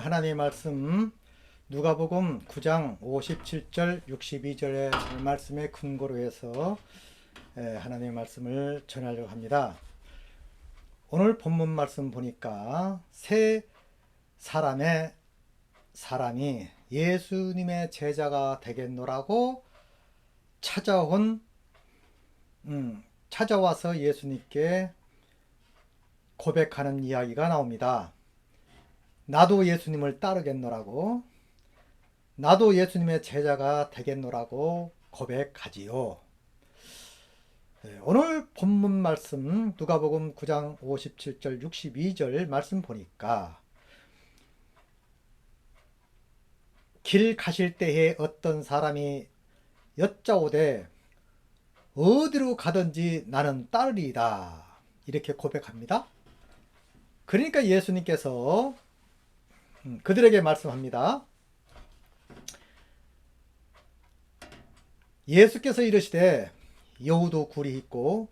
하나님의 말씀 누가복음 9장 57절 62절의 말씀에 근거로 해서 하나님의 말씀을 전하려고 합니다. 오늘 본문 말씀 보니까 세 사람이 예수님의 제자가 되겠노라고 찾아와서 예수님께 고백하는 이야기가 나옵니다. 나도 예수님을 따르겠노라고, 나도 예수님의 제자가 되겠노라고 고백하지요. 오늘 본문 말씀 누가복음 9장 57절 62절 말씀 보니까 길 가실 때에 어떤 사람이 여짜오되 어디로 가든지 나는 따르리이다 이렇게 고백합니다. 그러니까 예수님께서 그들에게 말씀합니다. 예수께서 이르시되 여우도 굴이 있고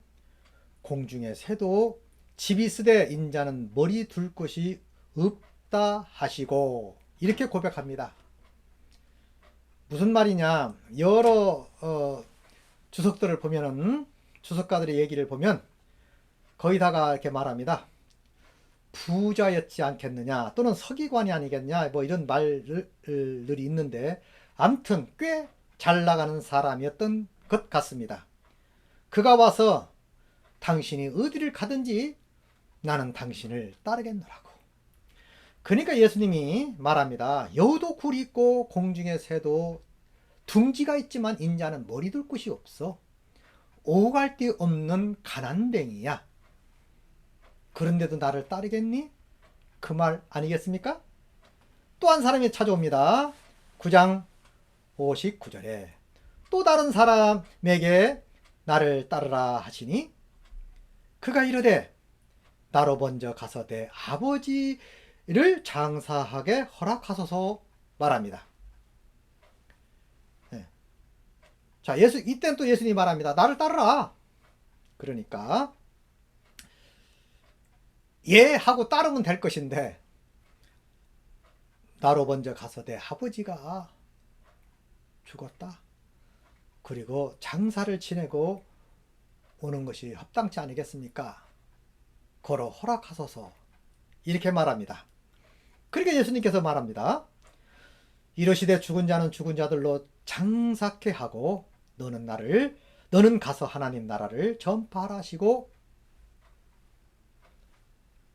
공중의 새도 집이 있으되 인자는 머리 둘 곳이 없다 하시고 이렇게 고백합니다. 무슨 말이냐? 여러 주석들을 보면은 주석가들의 얘기를 보면 거의 다가 이렇게 말합니다. 부자였지 않겠느냐 또는 서기관이 아니겠냐 뭐 이런 말들이 있는데 아무튼 꽤 잘 나가는 사람이었던 것 같습니다. 그가 와서 당신이 어디를 가든지 나는 당신을 따르겠노라고. 그러니까 예수님이 말합니다. 여우도 굴이 있고 공중의 새도 둥지가 있지만 인자는 머리 둘 곳이 없어. 오갈 데 없는 가난뱅이야. 그런데도 나를 따르겠니? 그 말 아니겠습니까? 또 한 사람이 찾아옵니다. 9장 59절에 또 다른 사람에게 나를 따르라 하시니 그가 이르되 나로 먼저 가서 내 아버지를 장사하게 허락하소서 말합니다. 네. 자, 이때는 또 예수님이 말합니다. 나를 따르라. 그러니까 예 하고 따르면 될 것인데 나로 먼저 가서 내 아버지가 죽었다. 그리고 장사를 지내고 오는 것이 합당치 않겠습니까? 거로 허락하소서 이렇게 말합니다. 그러니까 예수님께서 말합니다. 이르시되 죽은 자는 죽은 자들로 장사케 하고 너는 가서 하나님 나라를 전파하시고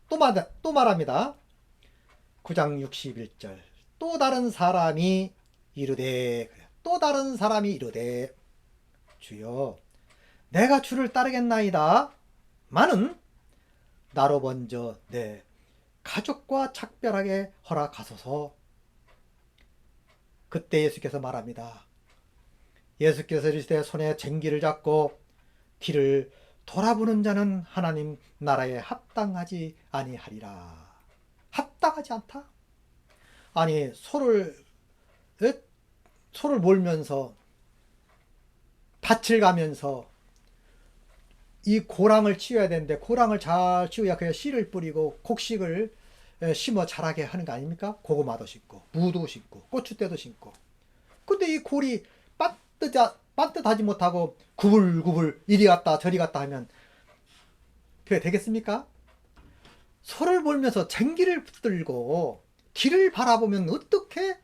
또 말합니다. 9장 61절 또 다른 사람이 이르되 주여 내가 주를 따르겠나이다 마는 나로 먼저 내 가족과 작별하게 허락하소서. 그때 예수께서 말합니다. 예수께서 이르시되 손에 쟁기를 잡고 길을 돌아보는 자는 하나님 나라에 합당하지 아니하리라. 합당하지 않다? 아니 소를 몰면서 밭을 가면서 이 고랑을 치워야 되는데 고랑을 잘 치워야 그냥 씨를 뿌리고 곡식을 심어 자라게 하는 거 아닙니까? 고구마도 심고 무도 심고 고추대도 심고. 근데 이 골이 반듯하지 못하고 구불구불 이리 갔다 저리 갔다 하면 그게 되겠습니까? 소를 몰면서 쟁기를 붙들고 길을 바라보면 어떻게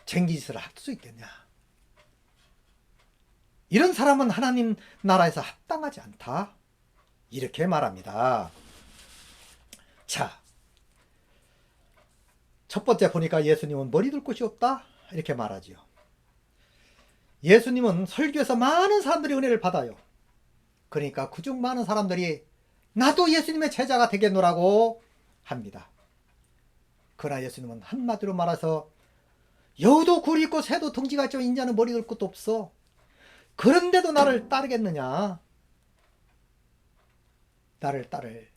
쟁기짓을 할 수 있겠냐? 이런 사람은 하나님 나라에서 합당하지 않다. 이렇게 말합니다. 자, 첫 번째 보니까 예수님은 머리 둘 곳이 없다. 이렇게 말하지요. 예수님은 설교에서 많은 사람들이 은혜를 받아요. 그러니까 그중 많은 사람들이 나도 예수님의 제자가 되겠노라고 합니다. 그러나 예수님은 한마디로 말해서 여우도 굴이 있고 새도 둥지가 있지만 인자는 머리 둘 곳도 없어. 그런데도 나를 따르겠느냐? 나를 따를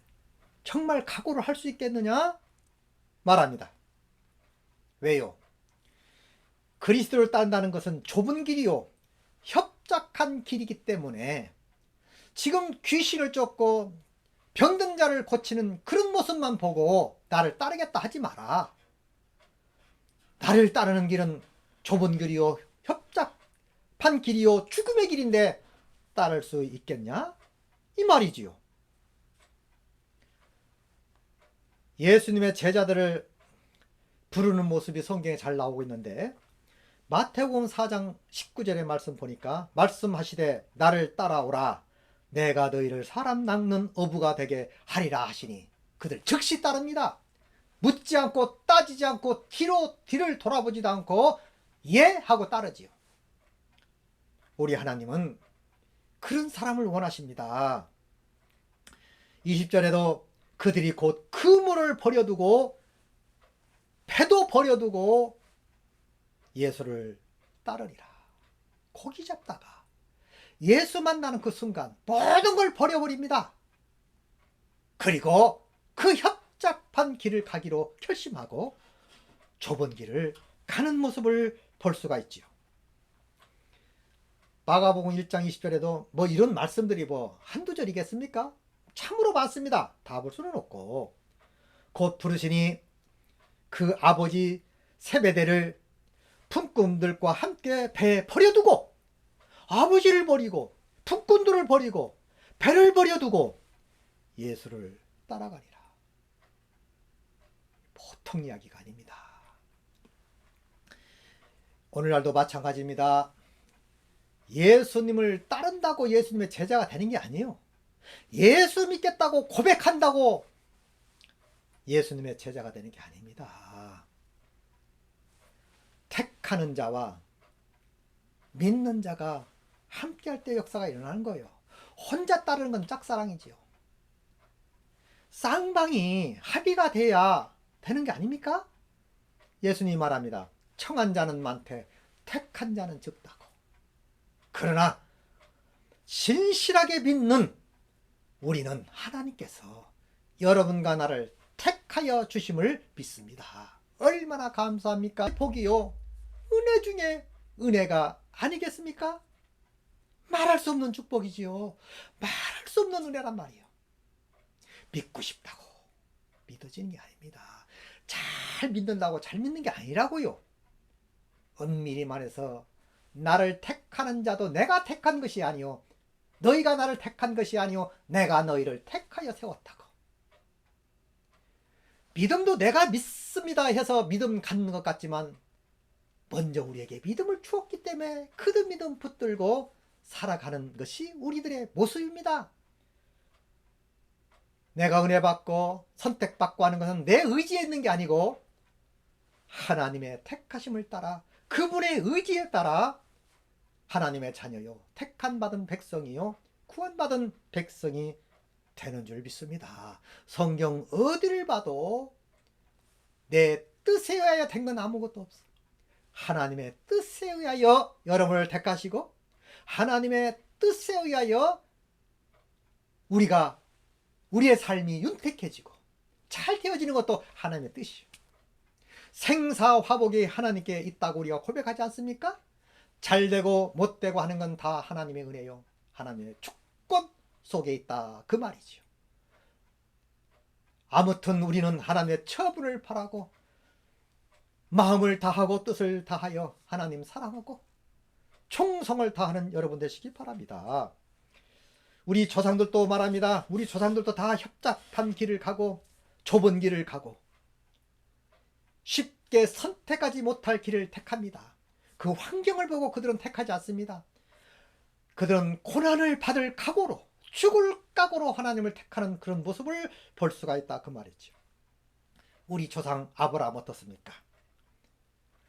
정말 각오를 할 수 있겠느냐? 말합니다. 왜요? 그리스도를 따른다는 것은 좁은 길이요 협착한 길이기 때문에 지금 귀신을 쫓고 병든 자를 고치는 그런 모습만 보고 나를 따르겠다 하지 마라. 나를 따르는 길은 좁은 길이요 협잡한 길이요 죽음의 길인데 따를 수 있겠냐? 이 말이지요. 예수님의 제자들을 부르는 모습이 성경에 잘 나오고 있는데 마태복음 4장 19절의 말씀 보니까 말씀하시되 나를 따라오라 내가 너희를 사람 낚는 어부가 되게 하리라 하시니 그들 즉시 따릅니다. 묻지 않고 따지지 않고 뒤를 돌아보지도 않고 예 하고 따르지요. 우리 하나님은 그런 사람을 원하십니다. 20절에도 그들이 곧 그물을 버려두고 배도 버려두고 예수를 따르리라. 고기 잡다가 예수 만나는 그 순간 모든 걸 버려버립니다. 그리고 그 협잡한 길을 가기로 결심하고 좁은 길을 가는 모습을 볼 수가 있지요. 마가복음 1장 20절에도 뭐 이런 말씀들이 뭐 한두 절이겠습니까? 참으로 많습니다. 다 볼 수는 없고 곧 부르시니 그 아버지 세베대를 품꾼들과 함께 배에 버려두고 아버지를 버리고 품꾼들을 버리고 배를 버려두고 예수를 따라가니라. 보통 이야기가 아닙니다. 오늘날도 마찬가지입니다. 예수님을 따른다고 예수님의 제자가 되는 게 아니에요. 예수 믿겠다고 고백한다고 예수님의 제자가 되는 게 아닙니다. 택하는 자와 믿는 자가 함께할 때 역사가 일어나는 거예요. 혼자 따르는 건 짝사랑이지요. 쌍방이 합의가 돼야 되는 게 아닙니까? 예수님이 말합니다. 청한 자는 많되 택한 자는 적다고. 그러나 신실하게 믿는 우리는 하나님께서 여러분과 나를 택하여 주심을 믿습니다. 얼마나 감사합니까? 복이요. 은혜 중에 은혜가 아니겠습니까? 말할 수 없는 축복이지요. 말할 수 없는 은혜란 말이에요. 믿고 싶다고 믿어지는 게 아닙니다. 잘 믿는다고 잘 믿는 게 아니라고요. 엄밀히 말해서 나를 택하는 자도 내가 택한 것이 아니요 너희가 나를 택한 것이 아니요 내가 너희를 택하여 세웠다고. 믿음도 내가 믿습니다 해서 믿음 갖는 것 같지만 먼저 우리에게 믿음을 주었기 때문에 그 믿음 붙들고 살아가는 것이 우리들의 모습입니다. 내가 은혜 받고 선택받고 하는 것은 내 의지에 있는 게 아니고 하나님의 택하심을 따라 그분의 의지에 따라 하나님의 자녀요 택한 받은 백성이요 구원받은 백성이 되는 줄 믿습니다. 성경 어디를 봐도 내 뜻에 의하여 된 건 아무것도 없어. 하나님의 뜻에 의하여 여러분을 택하시고 하나님의 뜻에 의하여 우리의 삶이 윤택해지고 잘 되어지는 것도 하나님의 뜻이에요. 생사화복이 하나님께 있다고 우리가 고백하지 않습니까? 잘되고 못되고 하는 건 다 하나님의 은혜요 하나님의 주권 속에 있다 그 말이지요. 아무튼 우리는 하나님의 처분을 바라고 마음을 다하고 뜻을 다하여 하나님 사랑하고 충성을 다하는 여러분 되시기 바랍니다. 우리 조상들도 말합니다. 우리 조상들도 다 협잡한 길을 가고 좁은 길을 가고 쉽게 선택하지 못할 길을 택합니다. 그 환경을 보고 그들은 택하지 않습니다. 그들은 고난을 받을 각오로 죽을 각오로 하나님을 택하는 그런 모습을 볼 수가 있다 그 말이죠. 우리 조상 아브라함 어떻습니까?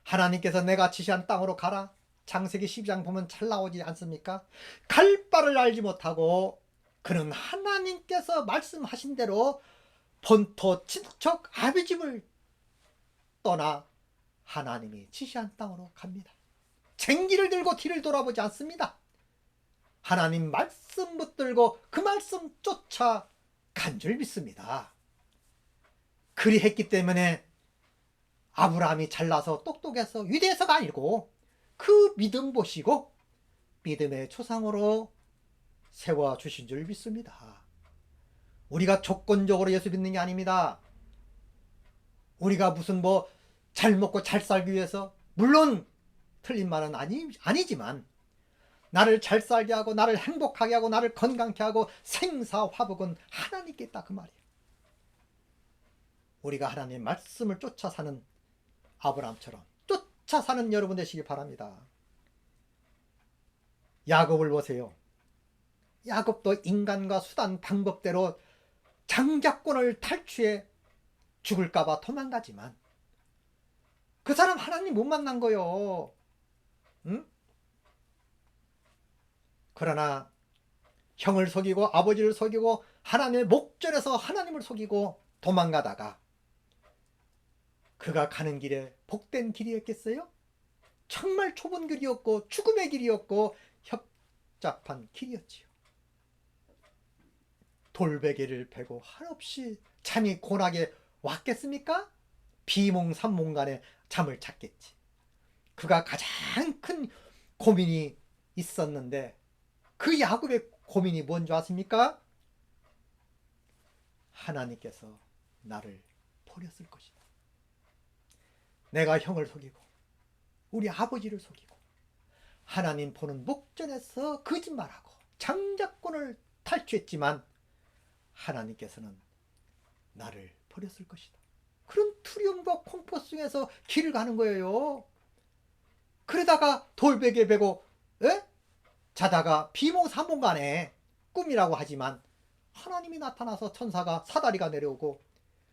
하나님께서 내가 지시한 땅으로 가라. 창세기 12장 보면 잘 나오지 않습니까? 갈 바를 알지 못하고 그는 하나님께서 말씀하신 대로 본토 친척 아비집을 떠나 하나님이 지시한 땅으로 갑니다. 쟁기를 들고 뒤를 돌아보지 않습니다. 하나님 말씀 붙들고 그 말씀 쫓아 간 줄 믿습니다. 그리 했기 때문에 아브라함이 잘나서 똑똑해서 위대해서가 아니고 그 믿음 보시고 믿음의 초상으로 세워주신 줄 믿습니다. 우리가 조건적으로 예수 믿는 게 아닙니다. 우리가 무슨 잘 먹고 잘 살기 위해서, 물론 틀린 말은 아니지만 나를 잘 살게 하고 나를 행복하게 하고 나를 건강케 하고 생사화복은 하나님께 있다, 그 말이에요. 우리가 하나님의 말씀을 쫓아 사는 아브라함처럼 쫓아 사는 여러분 되시기 바랍니다. 야곱을 보세요. 야곱도 인간과 수단 방법대로 장자권을 탈취해 죽을까봐 도망가지만 그 사람 하나님 못 만난 거요. 응? 그러나 형을 속이고 아버지를 속이고 하나님의 목전에서 하나님을 속이고 도망가다가 그가 가는 길에 복된 길이었겠어요? 정말 좁은 길이었고 죽음의 길이었고 협잡한 길이었지요. 돌베개를 베고 한없이 잠이 고나게 왔겠습니까? 비몽삼몽간에 잠을 잤겠지. 그가 가장 큰 고민이 있었는데 그 야곱의 고민이 뭔지 아십니까? 하나님께서 나를 버렸을 것이다. 내가 형을 속이고 우리 아버지를 속이고 하나님 보는 목전에서 거짓말하고 장자권을 탈취했지만 하나님께서는 나를 버렸을 것이다. 그런 두려움과 공포 속에서 길을 가는 거예요. 그러다가 돌베개 베고 자다가 비몽사몽간에 꿈이라고 하지만 하나님이 나타나서 천사가 사다리가 내려오고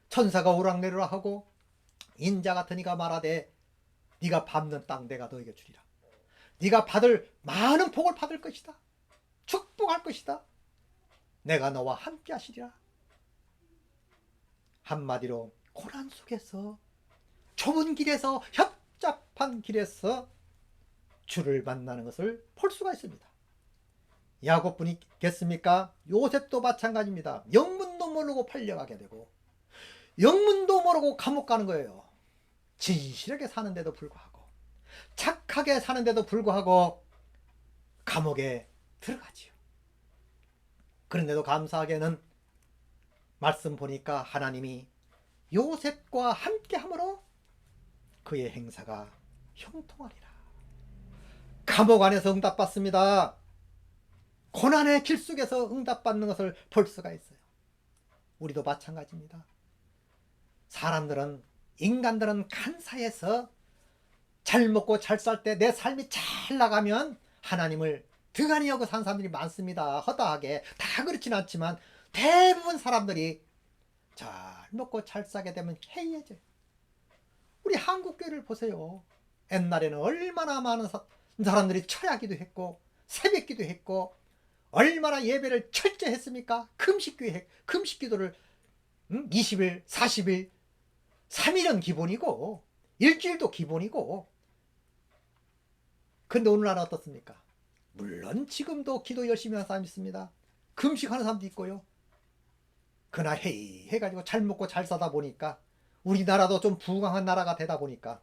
천사가 오락내리라 하고 인자 같은 이가 말하되 네가 밟는 땅 내가 너에게 주리라. 네가 받을 많은 복을 받을 것이다. 축복할 것이다. 내가 너와 함께 하시리라. 한마디로 고난 속에서 좁은 길에서 협잡한 길에서 주를 만나는 것을 볼 수가 있습니다. 야곱뿐이겠습니까? 요셉도 마찬가지입니다. 영문도 모르고 팔려가게 되고 영문도 모르고 감옥 가는 거예요. 진실하게 사는데도 불구하고 착하게 사는데도 불구하고 감옥에 들어가지요. 그런데도 감사하게는 말씀 보니까 하나님이 요셉과 함께함으로 그의 행사가 형통하리라. 감옥 안에서 응답받습니다. 고난의 길 속에서 응답받는 것을 볼 수가 있어요. 우리도 마찬가지입니다. 인간들은 간사해서 잘 먹고 잘 살 때 내 삶이 잘 나가면 하나님을 등한히 여고 산 사람들이 많습니다. 허다하게. 다 그렇진 않지만 대부분 사람들이 잘 먹고 잘 싸게 되면 해이해져요. 우리 한국교회를 보세요. 옛날에는 얼마나 많은 사람들이 철야기도 했고 새벽기도 했고 얼마나 예배를 철저히 했습니까? 금식기도를 20일, 40일, 3일은 기본이고 일주일도 기본이고. 근데 오늘날은 어떻습니까? 물론 지금도 기도 열심히 하는 사람이 있습니다. 금식하는 사람도 있고요. 그러나 해가지고 잘 먹고 잘 사다 보니까 우리나라도 좀 부강한 나라가 되다 보니까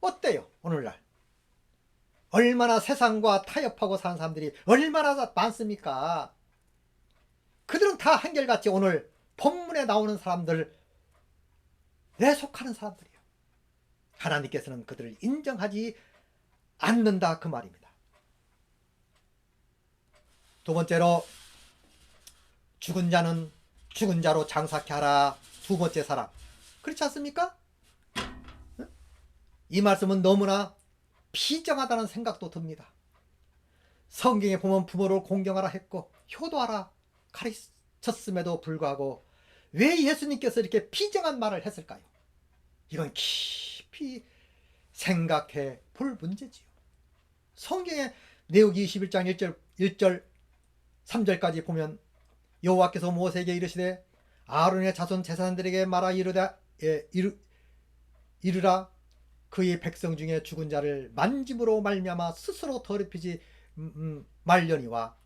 어때요? 오늘날 얼마나 세상과 타협하고 사는 사람들이 얼마나 많습니까? 그들은 다 한결같이 오늘 본문에 나오는 사람들에 속하는 사람들이에요. 하나님께서는 그들을 인정하지 않는다, 그 말입니다. 두 번째로 죽은 자는 죽은 자로 장사케 하라. 두 번째 사람. 그렇지 않습니까? 이 말씀은 너무나 비정하다는 생각도 듭니다. 성경에 보면 부모를 공경하라 했고 효도하라 가르쳤음에도 불구하고 왜 예수님께서 이렇게 비정한 말을 했을까요? 이건 깊이 생각해 볼 문제지요. 성경의 내역이 21장 1절 3절까지 보면 여호와께서 모세에게 이르시되 아론의 자손 제사장들에게 말하 이르라. 그의 백성 중에 죽은 자를 만짐으로 말미암아 스스로 더럽히지 말려니와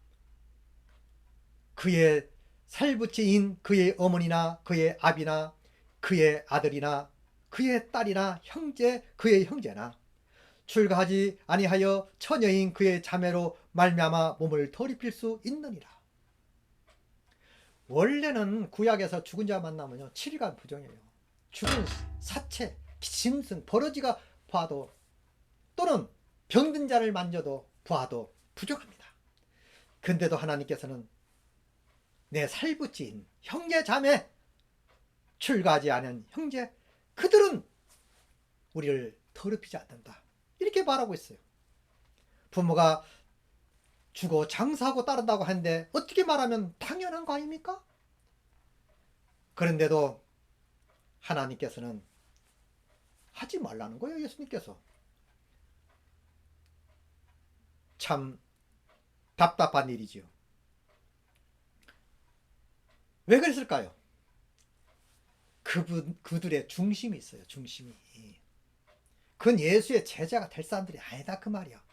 그의 살부치인 그의 어머니나 그의 아비나 그의 아들이나 그의 딸이나 그의 형제나 출가하지 아니하여 처녀인 그의 자매로 말미암아 몸을 더럽힐 수 있느니라. 원래는 구약에서 죽은 자 만나면요 7일간 부정해요. 죽은 사체, 짐승 버러지가 봐도 또는 병든 자를 만져도 보아도 부족합니다. 근데도 하나님께서는 내 살부치인 형제 자매, 출가하지 않은 형제, 그들은 우리를 더럽히지 않는다, 이렇게 말하고 있어요. 부모가 주고 장사하고 따른다고 하는데 어떻게 말하면 당연한 거 아닙니까? 그런데도 하나님께서는 하지 말라는 거예요. 예수님께서. 참 답답한 일이지요. 왜 그랬을까요? 그들의 중심이 있어요. 중심이. 그건 예수의 제자가 될 사람들이 아니다, 그 말이야.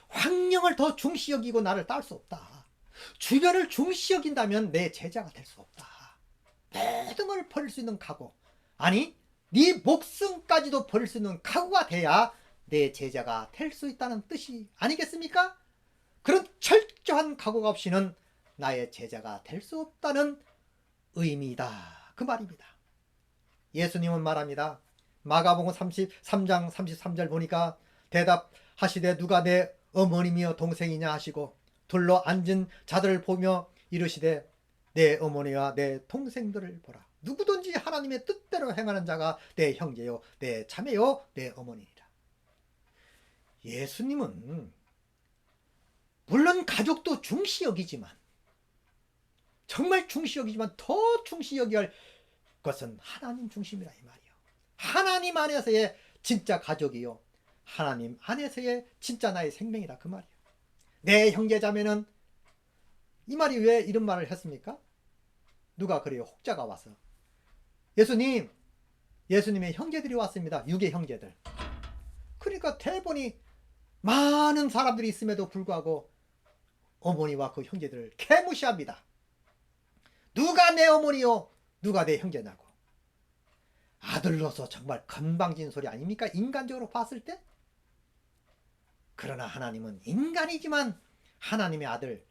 환경을 더 중시 여기고 나를 따를 수 없다. 주변을 중시 여긴다면 내 제자가 될 수 없다. 모든 걸 버릴 수 있는 각오, 아니 네 목숨까지도 버릴 수 있는 각오가 돼야 내 제자가 될 수 있다는 뜻이 아니겠습니까? 그런 철저한 각오가 없이는 나의 제자가 될 수 없다는 의미이다, 그 말입니다. 예수님은 말합니다. 마가복음 33장 33절 보니까 대답하시되 누가 내 어머니며 동생이냐 하시고 둘러 앉은 자들을 보며 이르시되 내 어머니와 내 동생들을 보라. 누구든지 하나님의 뜻대로 행하는 자가 내 형제요 내 자매요 내 어머니니라. 예수님은 물론 가족도 중시 여기지만, 정말 중시 여기지만 더 중시 여겨야 할 것은 하나님 중심이라 이 말이요. 하나님 안에서의 진짜 가족이요, 하나님 안에서의 진짜 나의 생명이라 그 말이요. 내 형제자매는, 이 말이 왜 이런 말을 했습니까? 누가 그래요? 혹자가 와서 예수님, 예수님의 형제들이 왔습니다. 육의 형제들. 그러니까 대본이 많은 사람들이 있음에도 불구하고 어머니와 그 형제들을 개무시합니다. 누가 내 어머니요, 누가 내 형제냐고. 아들로서 정말 건방진 소리 아닙니까? 인간적으로 봤을 때. 그러나 하나님은 인간이지만 하나님의 아들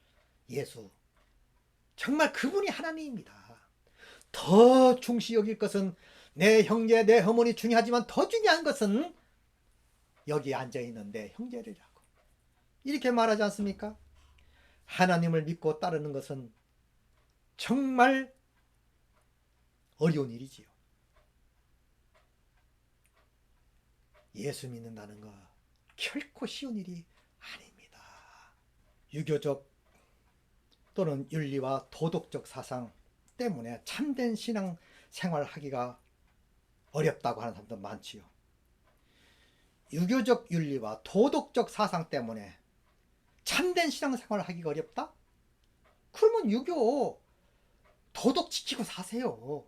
예수, 정말 그분이 하나님입니다. 더 중시 여길 것은 내 형제 내 어머니 중요하지만 더 중요한 것은 여기 앉아있는 내 형제들이라고 이렇게 말하지 않습니까? 하나님을 믿고 따르는 것은 정말 어려운 일이지요. 예수 믿는다는 거 결코 쉬운 일이 아닙니다. 유교적 또는 윤리와 도덕적 사상 때문에 참된 신앙 생활하기가 어렵다고 하는 사람도 많지요. 유교적 윤리와 도덕적 사상 때문에 참된 신앙 생활을 하기가 어렵다? 그러면 유교 도덕 지키고 사세요.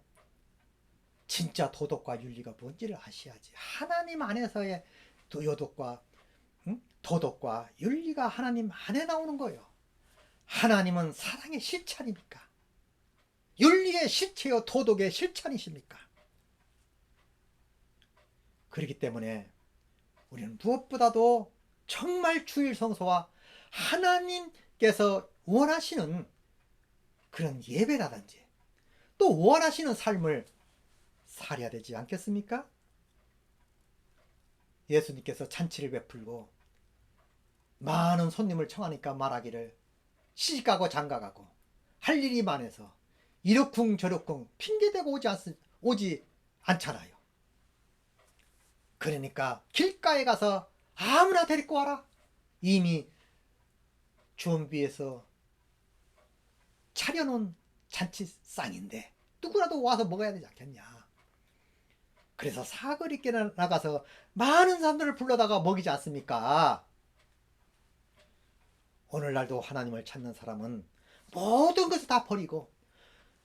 진짜 도덕과 윤리가 뭔지를 아셔야지. 하나님 안에서의 도덕과 도덕과 윤리가 하나님 안에 나오는 거예요. 하나님은 사랑의 실천입니까? 윤리의 실체요 도덕의 실천이십니까? 그렇기 때문에 우리는 무엇보다도 정말 주일 성소와 하나님께서 원하시는 그런 예배라든지 또 원하시는 삶을 살아야 되지 않겠습니까? 예수님께서 잔치를 베풀고 많은 손님을 청하니까 말하기를 시집가고 장가가고 할 일이 많아서 이러쿵 저러쿵 핑계대고 오지 않잖아요. 그러니까 길가에 가서 아무나 데리고 와라. 이미 준비해서 차려놓은 잔치상인데 누구라도 와서 먹어야 되지 않겠냐. 그래서 사거리 께 나가서 많은 사람들을 불러다가 먹이지 않습니까? 오늘날도 하나님을 찾는 사람은 모든 것을 다 버리고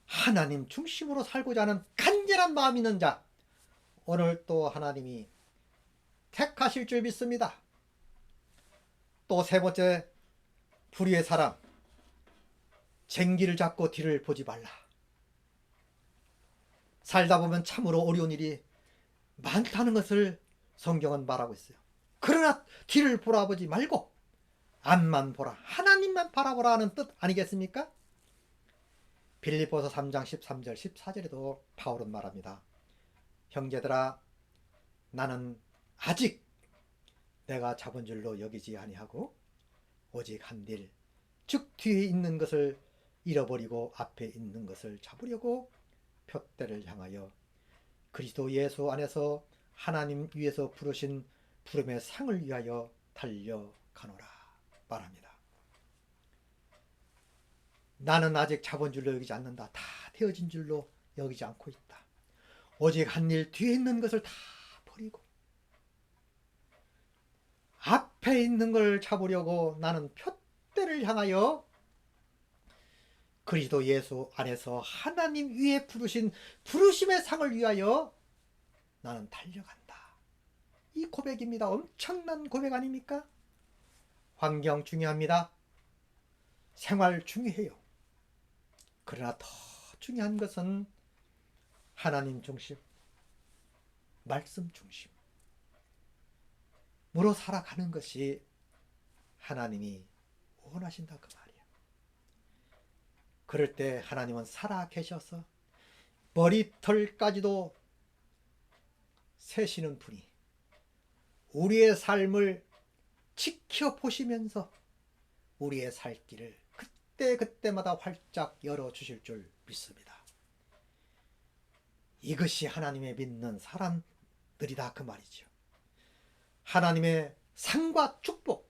하나님 중심으로 살고자 하는 간절한 마음 있는 자, 오늘 또 하나님이 택하실 줄 믿습니다. 또 세 번째, 불의의 사람, 쟁기를 잡고 뒤를 보지 말라. 살다 보면 참으로 어려운 일이 많다는 것을 성경은 말하고 있어요. 그러나 뒤를 돌아보지 말고 앞만 보라, 하나님만 바라보라 하는 뜻 아니겠습니까? 빌립보서 3장 13절 14절에도 바울은 말합니다. 형제들아, 나는 아직 내가 잡은 줄로 여기지 아니하고 오직 한 일, 즉 뒤에 있는 것을 잃어버리고 앞에 있는 것을 잡으려고 표대를 향하여 그리스도 예수 안에서 하나님 위에서 부르신 부름의 상을 위하여 달려가노라 말합니다. 나는 아직 잡은 줄로 여기지 않는다. 다 되어진 줄로 여기지 않고 있다. 오직 한 일 뒤에 있는 것을 다 버리고 앞에 있는 걸 잡으려고 나는 표대를 향하여 그리스도 예수 안에서 하나님 위에 부르신 부르심의 상을 위하여 나는 달려간다. 이 고백입니다. 엄청난 고백 아닙니까? 환경 중요합니다. 생활 중요해요. 그러나 더 중요한 것은 하나님 중심, 말씀 중심으로 살아가는 것이 하나님이 원하신다 그 말이에요. 그럴 때 하나님은 살아 계셔서 머리털까지도 세시는 분이 우리의 삶을 지켜보시면서 우리의 살 길을 그때그때마다 활짝 열어주실 줄 믿습니다. 이것이 하나님의 믿는 사람들이다 그 말이죠. 하나님의 상과 축복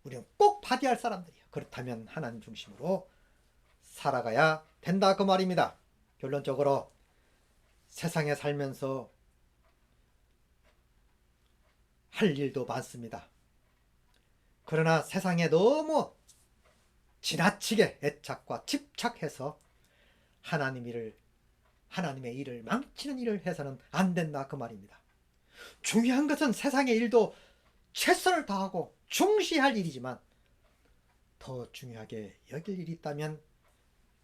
우리는 꼭 받아야 할 사람들이에요. 그렇다면 하나님 중심으로 살아가야 된다 그 말입니다. 결론적으로 세상에 살면서 할 일도 많습니다. 그러나 세상에 너무 지나치게 애착과 집착해서 하나님의 일을 망치는 일을 해서는 안 된다 그 말입니다. 중요한 것은 세상의 일도 최선을 다하고 중시할 일이지만 더 중요하게 여길 일이 있다면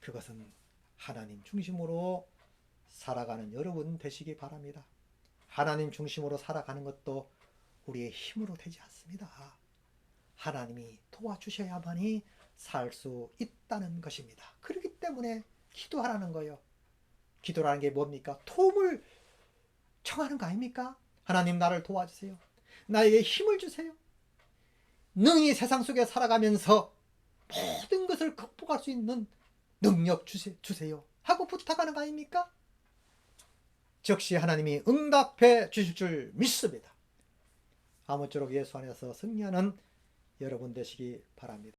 그것은 하나님 중심으로 살아가는 여러분 되시기 바랍니다. 하나님 중심으로 살아가는 것도 우리의 힘으로 되지 않습니다. 하나님이 도와주셔야만이 살 수 있다는 것입니다. 그렇기 때문에 기도하라는 거예요. 기도라는 게 뭡니까? 도움을 청하는 거 아닙니까? 하나님 나를 도와주세요. 나에게 힘을 주세요. 능히 세상 속에 살아가면서 모든 것을 극복할 수 있는 능력 주세요. 하고 부탁하는 거 아닙니까? 즉시 하나님이 응답해 주실 줄 믿습니다. 아무쪼록 예수 안에서 승리하는 여러분 되시기 바랍니다.